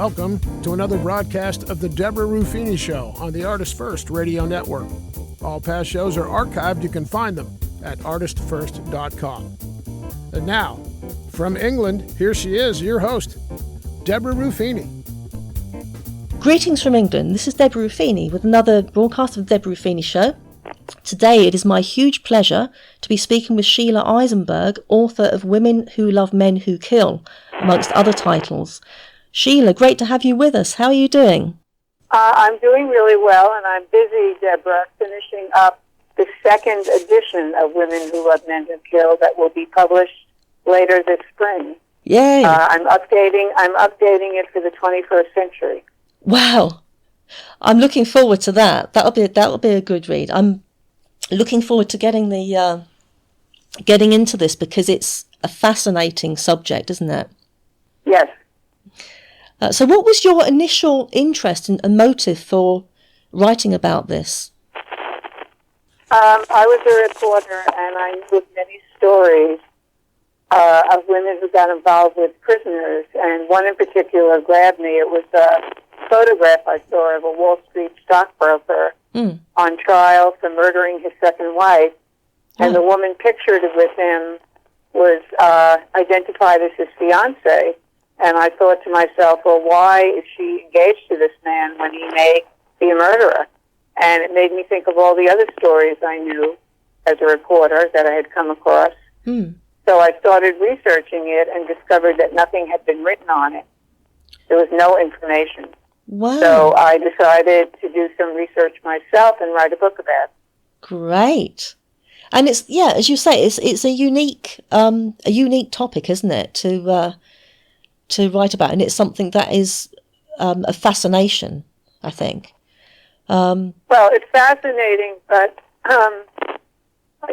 Welcome to another broadcast of the Deborah Ruffini Show on the Artist First Radio Network. All past shows are archived. You can find them at artistfirst.com. And now, from England, here she is, your host, Deborah Ruffini. Greetings from England. This is Deborah Ruffini with another broadcast of the Deborah Ruffini Show. Today it is my huge pleasure to be speaking with Sheila Isenberg, author of Women Who Love Men Who Kill, amongst other titles. Sheila, great to have you with us. How are you doing? I'm doing really well, and I'm busy, Deborah, finishing up the second edition of Women Who Love Men Who Kill that will be published later this spring. Yay! I'm updating it for the 21st century. Wow, I'm looking forward to that. That'll be a good read. I'm looking forward to getting into this because it's a fascinating subject, isn't it? Yes. So what was your initial interest and motive for writing about this? I was a reporter, and I knew many stories of women who got involved with prisoners, and one in particular grabbed me. It was a photograph I saw of a Wall Street stockbroker on trial for murdering his second wife, and the woman pictured with him was identified as his fiancé. And I thought to myself, well, why is she engaged to this man when he may be a murderer? And it made me think of all the other stories I knew as a reporter that I had come across. So I started researching it and discovered that nothing had been written on it. There was no information. Wow. So I decided to do some research myself and write a book about it. Great. And it's, yeah, as you say, it's a unique topic, isn't it, to write about, and it's something that is a fascination, I think. Well, it's fascinating, but I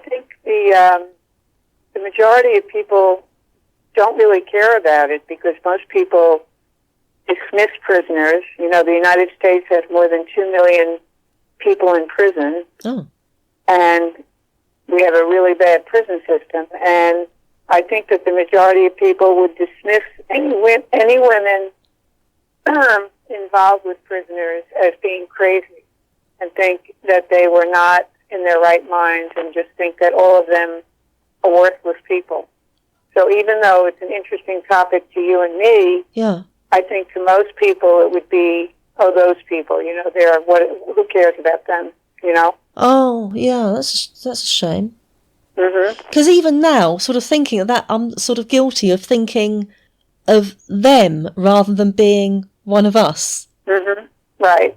think the majority of people don't really care about it because most people dismiss prisoners. You know, the United States has more than 2 million people in prison, and we have a really bad prison system, and I think that the majority of people would dismiss any women involved with prisoners as being crazy and think that they were not in their right minds and just think that all of them are worthless people. So even though it's an interesting topic to you and me, I think to most people it would be, those people, you know, who cares about them, you know? Oh, yeah, that's a shame. Mm-hmm. Because even now, sort of thinking of that, I'm sort of guilty of thinking of them rather than being one of us. Mm-hmm. Right.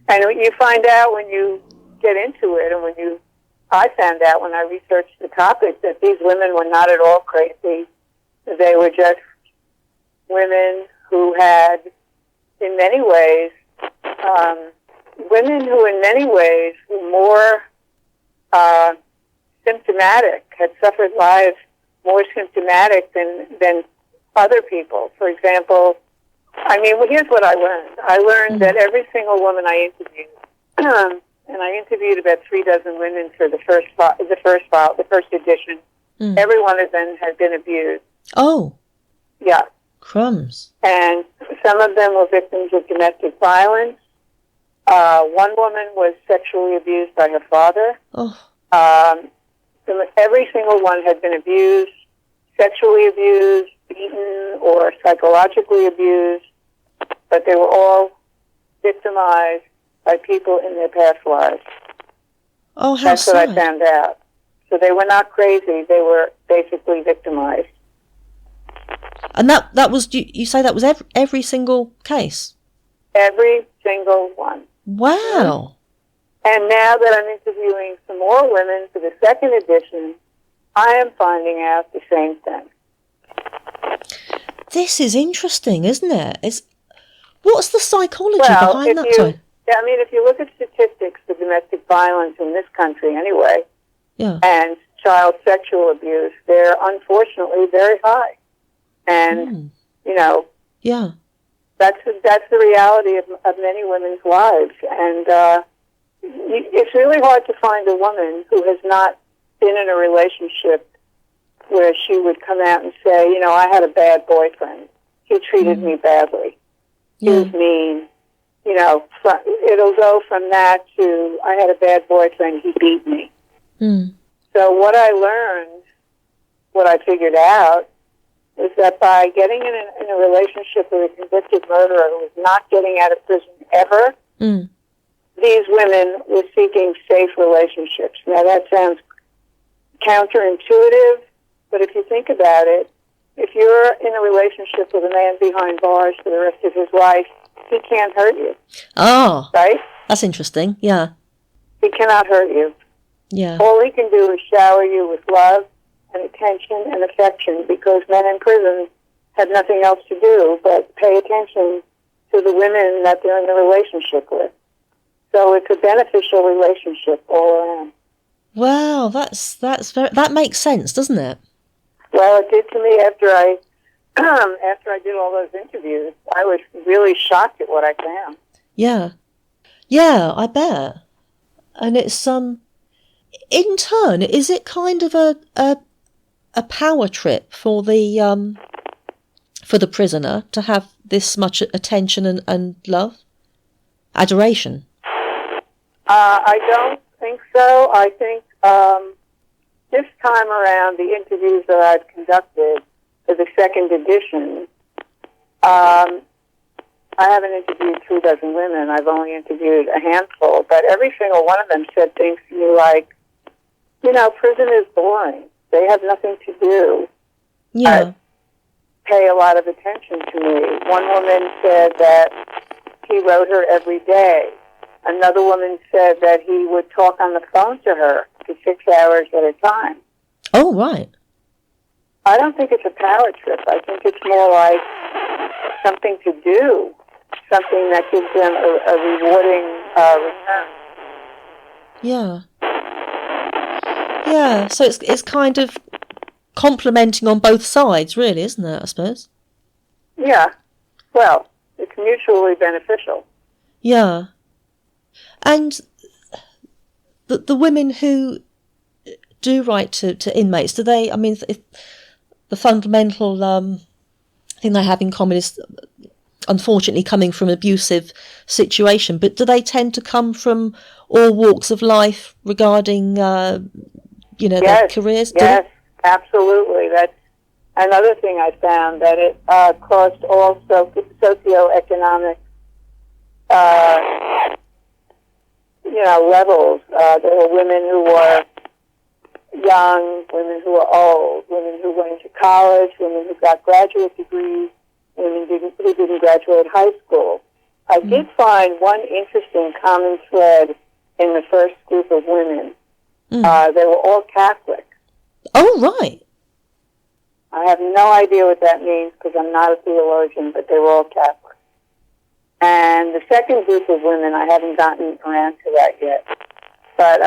And you find out when you get into it, and I found out when I researched the topic that these women were not at all crazy. They were just women who had, in many ways, were more symptomatic, had suffered lives more symptomatic than other people. For example, here's what I learned. I learned that every single woman I interviewed, and I interviewed about 3 dozen women for the first edition, every one of them had been abused. Oh. Yeah. Crumbs. And some of them were victims of domestic violence. One woman was sexually abused by her father. Every single one had been abused, sexually abused, beaten, or psychologically abused, but they were all victimized by people in their past lives. Oh, how That's sad. what I found out. So they were not crazy, they were basically victimized. And that was, you say that was every single case? Every single one. Wow. And now that I'm interviewing some more women for the second edition, I am finding out the same thing. This is interesting, isn't it? What's the psychology behind that? If you look at statistics for domestic violence in this country anyway, and child sexual abuse, they're unfortunately very high. And, that's the reality of many women's lives. And it's really hard to find a woman who has not been in a relationship where she would come out and say, I had a bad boyfriend. He treated me badly. he was mean. You know, it'll go from that to, I had a bad boyfriend, he beat me. Mm. So what I learned, what I figured out, is that by getting in a relationship with a convicted murderer who was not getting out of prison ever, these women were seeking safe relationships. Now that sounds counterintuitive, but if you think about it, if you're in a relationship with a man behind bars for the rest of his life, he can't hurt you. Oh, right? That's interesting. Yeah. He cannot hurt you. Yeah. All he can do is shower you with love and attention and affection, because men in prison have nothing else to do but pay attention to the women that they're in the relationship with. So it's a beneficial relationship all around. Wow, that's very, that makes sense, doesn't it? Well, it did to me after I did all those interviews. I was really shocked at what I found. Yeah, I bet. And it's in turn, is it kind of a power trip for the prisoner to have this much attention and love, adoration? I don't think so. I think this time around, the interviews that I've conducted for the second edition, I haven't interviewed 24 women. I've only interviewed a handful, but every single one of them said things to me like, you know, prison is boring. They have nothing to do. Yeah. Pay a lot of attention to me. One woman said that he wrote her every day. Another woman said that he would talk on the phone to her for 6 hours at a time. Oh, right. I don't think it's a power trip. I think it's more like something to do, something that gives them a rewarding return. Yeah. Yeah, so it's kind of complementing on both sides, really, isn't it, I suppose? Yeah. Well, it's mutually beneficial. Yeah. And the women who do write to inmates, do they, I mean, if the fundamental thing they have in common is unfortunately coming from an abusive situation, but do they tend to come from all walks of life regarding, their careers? Yes, absolutely. That's another thing I found, that it crossed all socioeconomic levels. There were women who were young, women who were old, women who went to college, women who got graduate degrees, women who didn't graduate high school. I did find one interesting common thread in the first group of women. They were all Catholic. Oh, right. I have no idea what that means because I'm not a theologian, but they were all Catholic. And the second group of women, I haven't gotten around to that yet. But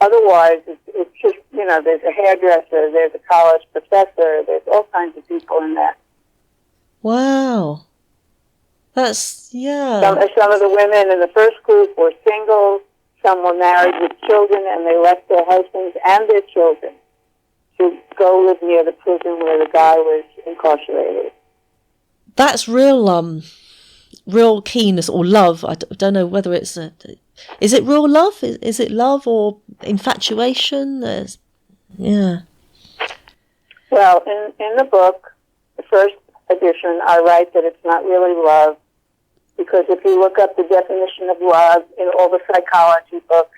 otherwise, it's just, there's a hairdresser, there's a college professor, there's all kinds of people in that. Wow. That's, yeah. Some of the women in the first group were single, some were married with children, and they left their husbands and their children to go live near the prison where the guy was incarcerated. That's real keenness or love. I don't know whether it's is it real love? Is it love or infatuation? Yeah. Well, in the book, the first edition, I write that it's not really love, because if you look up the definition of love in all the psychology books,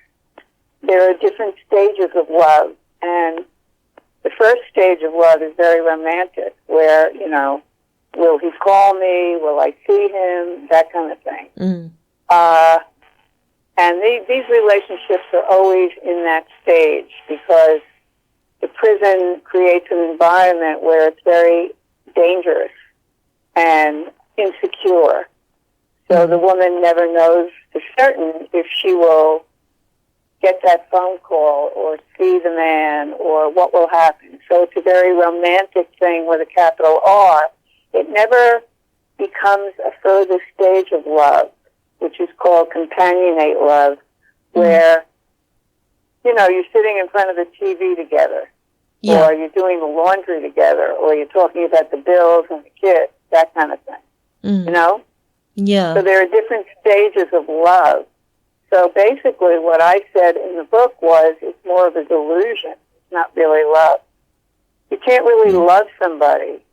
there are different stages of love, and the first stage of love is very romantic, where, will he call me? Will I see him? That kind of thing. And these relationships are always in that stage, because the prison creates an environment where it's very dangerous and insecure. So the woman never knows for certain if she will get that phone call or see the man or what will happen. So it's a very romantic thing with a capital R. It never becomes a further stage of love, which is called companionate love, where, you're sitting in front of the TV together, or you're doing the laundry together, or you're talking about the bills and the kids, that kind of thing. Yeah. So there are different stages of love. So basically what I said in the book was it's more of a delusion. It's not really love. You can't really love somebody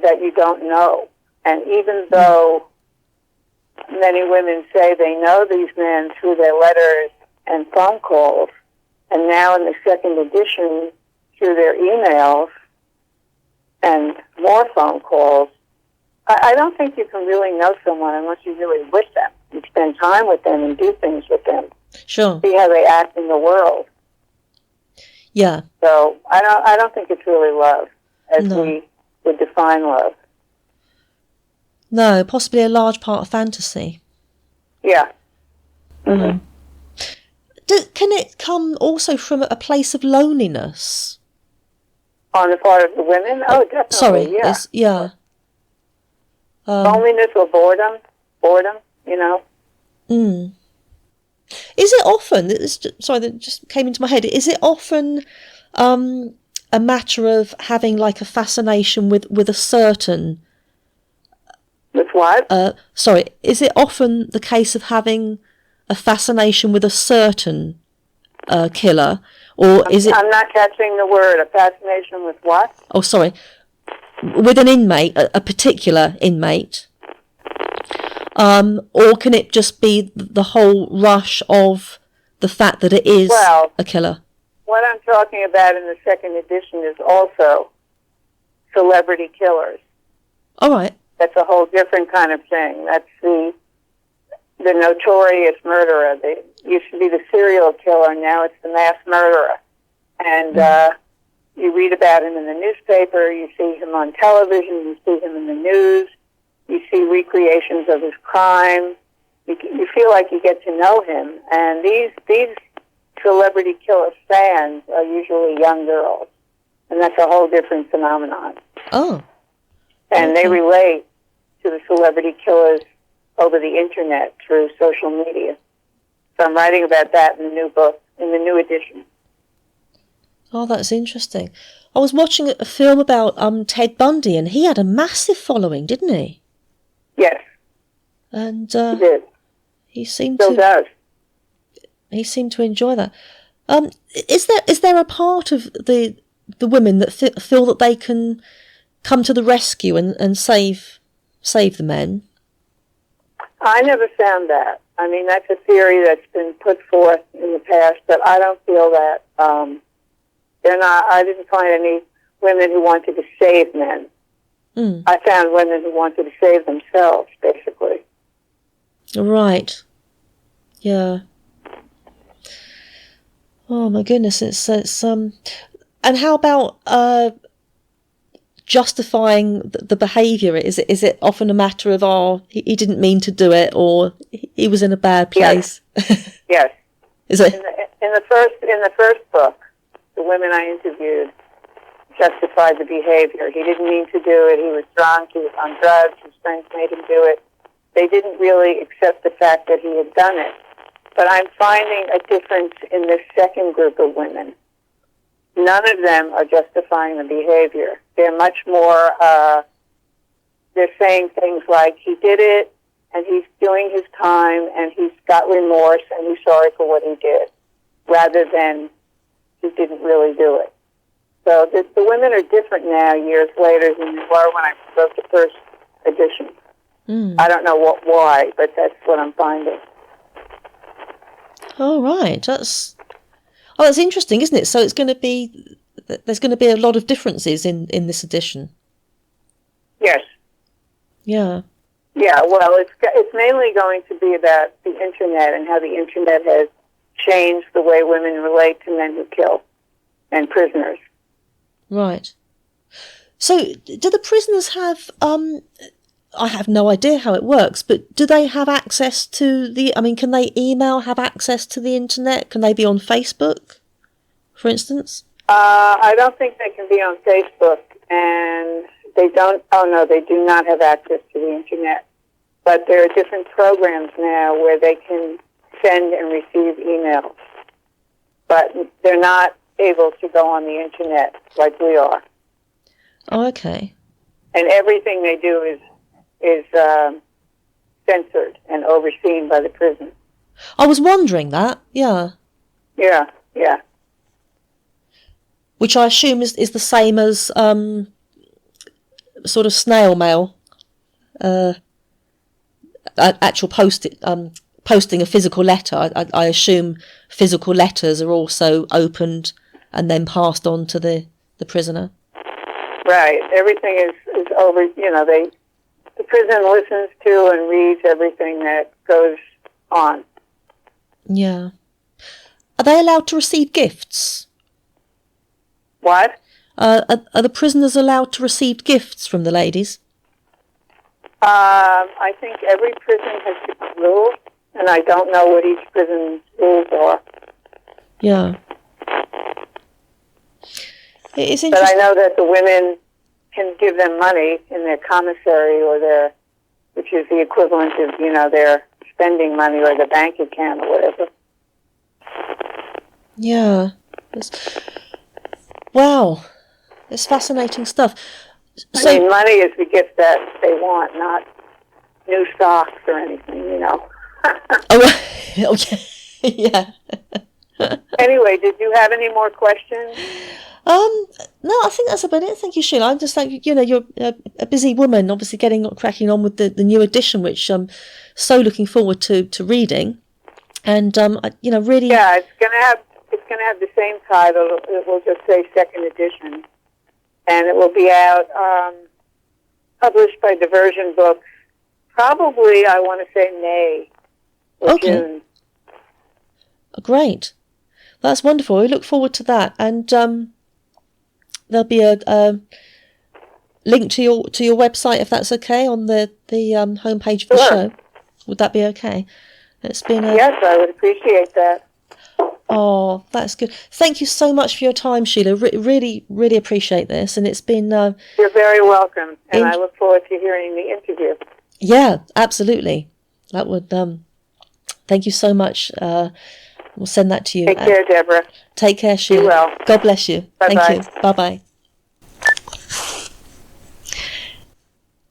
that you don't know. And even though many women say they know these men through their letters and phone calls, and now in the second edition through their emails and more phone calls, I don't think you can really know someone unless you're really with them. You spend time with them and do things with them. Sure. See how they act in the world. Yeah. So I don't think it's really love as we would define love. No, possibly a large part of fantasy. Yeah. Mm-hmm. Can it come also from a place of loneliness? On the part of the women? Oh, definitely, Sorry, yeah. Loneliness or boredom, you know. Is it often, sorry, that just came into my head, is it often a matter of having like a fascination with a certain... With what? Sorry, is it often the case of having a fascination with a certain killer, or is it... I'm not catching the word. A fascination with what? Oh, sorry. With an inmate, a particular inmate, or can it just be the whole rush of the fact that it is a killer? What I'm talking about in the second edition is also celebrity killers. All right. That's a whole different kind of thing. That's the notorious murderer. They used to be the serial killer, now it's the mass murderer. And you read about him in the newspaper, you see him on television, you see him in the news, you see recreations of his crime. You feel like you get to know him. And these celebrity killer fans are usually young girls. And that's a whole different phenomenon. Oh. And they relate to the celebrity killers over the internet through social media. So I'm writing about that in the new book, in the new edition. Oh, that's interesting. I was watching a film about Ted Bundy, and he had a massive following, didn't he? Yes. And he did. He seemed Still does. He seemed to enjoy that. Is there a part of the women that feel that they can come to the rescue and save the men? I never found that. I mean, that's a theory that's been put forth in the past, but I don't feel that. I didn't find any women who wanted to save men. I found women who wanted to save themselves, basically. Right. Yeah. Oh my goodness, it's and how about justifying the behaviour? Is it often a matter of he didn't mean to do it, or he was in a bad place? Yes. Yes. Is it in the first book? The women I interviewed justified the behavior. He didn't mean to do it. He was drunk. He was on drugs. His friends made him do it. They didn't really accept the fact that he had done it. But I'm finding a difference in this second group of women. None of them are justifying the behavior. They're much more, they're saying things like, he did it, and he's doing his time, and he's got remorse, and he's sorry for what he did, rather than he didn't really do it. So the women are different now, years later, than they were when I wrote the first edition. I don't know why, but that's what I'm finding. Oh, right. That's interesting, isn't it? So there's going to be a lot of differences in this edition. Yes. Yeah. Yeah. Well, it's mainly going to be about the internet and how the internet has changed the way women relate to men who kill and prisoners. Right. So, do the prisoners have? I have no idea how it works, but do they have access to can they email, have access to the internet? Can they be on Facebook, for instance? I don't think they can be on Facebook, and they don't. Oh no, they do not have access to the internet. But there are different programs now where they can send and receive emails, but they're not able to go on the internet like we are. Oh, okay. And everything they do is censored and overseen by the prison. I was wondering that, yeah. Yeah, yeah. Which I assume is the same as sort of snail mail, actual posting a physical letter. I assume physical letters are also opened and then passed on to the prisoner. Right. Everything is over. You know, the prison listens to and reads everything that goes on. Yeah. Are they allowed to receive gifts? What? Are the prisoners allowed to receive gifts from the ladies? I think every prison has different rules, and I don't know what each prison's rules are. Yeah. It's interesting. But I know that the women can give them money in their commissary or which is the equivalent of, you know, their spending money or the bank account or whatever. Yeah. Wow. It's fascinating stuff. So, I mean, money is the gift that they want, not new socks or anything, you know. oh, okay. Yeah. Anyway, did you have any more questions? No, I think that's about it. Thank you, Sheila. I'm just like, you know, you're a busy woman, obviously cracking on with the new edition, which I'm so looking forward to reading. And, you know, really... Yeah, it's going to have the same title. It will just say second edition. And it will be out, published by Diversion Books, probably, I want to say, May or June. Great. That's wonderful. We look forward to that. And there'll be a link to your website, if that's okay, on the homepage of the show. Would that be okay? It's been Yes, I would appreciate that. Oh, that's good. Thank you so much for your time, Sheila. Really, really appreciate this. And it's been... You're very welcome. And I look forward to hearing the interview. Yeah, absolutely. That would... thank you so much. We'll send that to you. Take care, Deborah. Take care, Sheila. Be well. God bless you. Bye-bye. Thank you. Bye-bye.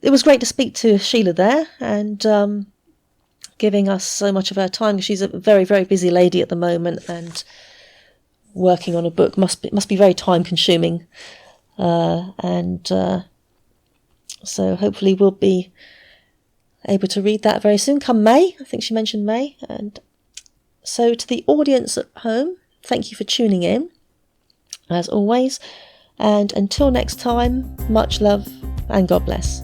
It was great to speak to Sheila there and giving us so much of her time. She's a very, very busy lady at the moment and working on a book must be very time consuming. So hopefully we'll be able to read that very soon, come May. I think she mentioned May. And so to the audience at home, thank you for tuning in, as always. And until next time, much love and God bless.